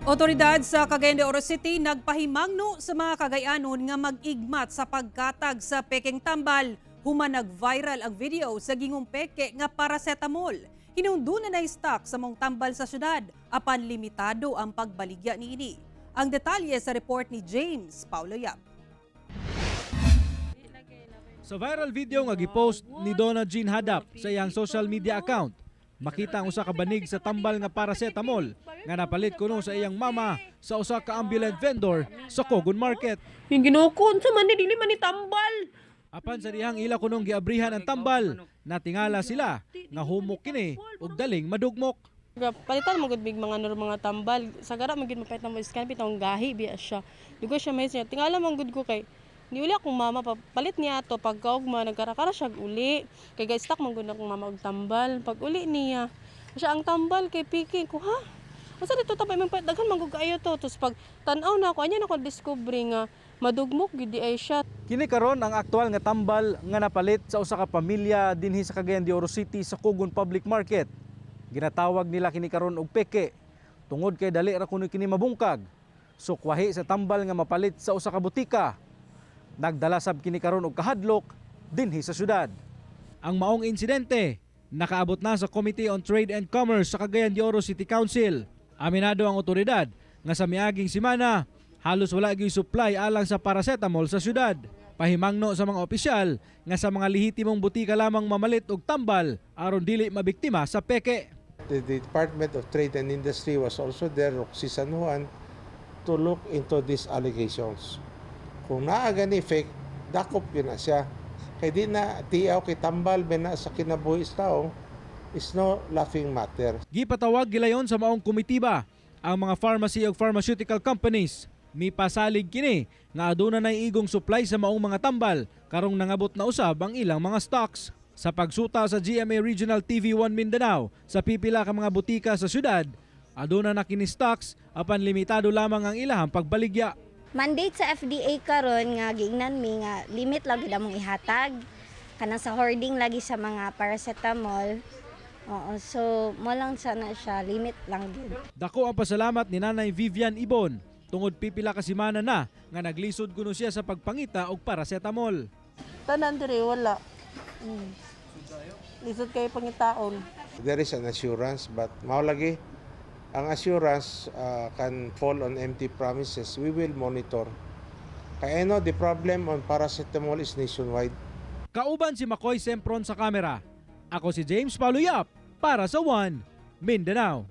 Otoridad sa Cagayan de Oro City nagpahimangno sa mga Cagayanon nga mag-igmat sa pagkatag sa peking tambal. Human nag-viral ang video sa gingong peke nga paracetamol. Hinungdunan na stock sa mong tambal sa syudad, apan limitado ang pagbaligya niini. Ang detalye sa report ni James Paulo Yap. Sa viral video nga gipost ni Donna Jean Hadap sa iyang social media account, makita ang usa ka banig sa tambal nga paracetamol nga napalit kuno sa iyang mama sa usa ka ambulant vendor sa Cogon Market. Yung ginukon sa man dili man ni tambal. Apan sa dihang ila kunong giabrihan ang tambal, natingala sila nga humok kini ug daling madugmok. Palitan mo gud big mga tambal. Sagara man gid mapait na mo iskan pitong gahi biya siya. Dugo siya may siya. Tingala man gud ko kay ni uli akong mama palit niya ato pagkaugma nagkarakara siya uli. Kay guys stock man gud akong mama og tambal. Pag uli niya siya ang tambal kay piki ko ha. Asa dito tapay man daghan man gud kaayo to. Tus pag tan-aw na ako anya na ko discover nga madugmok gid di ay siya. Kini karon ang aktual nga tambal nga napalit sa usa ka pamilya dinhi sa Cagayan de Oro City sa Cogon Public Market. Ginatawag nila kini karon og peke tungod kay dali ra kuno kini mabungkag. Sukwahi sa tambal nga mapalit sa usa ka butika. Nagdala sab kini karon og kahadlok dinhi sa syudad. Ang maong insidente nakaabot na sa Committee on Trade and Commerce sa Cagayan de Oro City Council. Aminado ang otoridad nga sa miaging semana halos wala gyud supply alang sa paracetamol sa syudad. Pahimangno sa mga opisyal nga sa mga lehitimong butika lamang mamalit og tambal aron dili mabiktima sa peke. The Department of Trade and Industry was also there, si San Juan, to look into these allegations. Kung naagani fake, dakop yun na siya. Kaya di na tiyaw kay tambal na sa kinabuhis tao is no laughing matter. Gipatawag gilayon sa maong komitiba ang mga pharmacy ug pharmaceutical companies. Mipasalig kini nga aduna nay igong supply sa maong mga tambal karong nangabot na usab ang ilang mga stocks. Sa pagsuta sa GMA Regional TV1 Mindanao sa pipila ka mga butika sa syudad, aduna na kini stocks apan limitado lamang ang ilahang pagbaligya. Mandate sa FDA karon nga giingnan mi nga limit lang gid among ihatag kanang sa hoarding lagi sa mga paracetamol. Oo, so mo lang sana siya limit lang gid. Dako ang pasalamat ni Nanay Vivian Ibon tungod pipila ka semana na nga naglisod kuno siya sa pagpangita og paracetamol. Tanan diri wala. Lisod kay pangitaon. There is an assurance, but mao lagi ang assurance can fall on empty promises. We will monitor. Kaya the problem on paracetamol is nationwide. Kauban si Makoy Sempron sa kamera. Ako si James Paulo Yap para sa One Mindanao.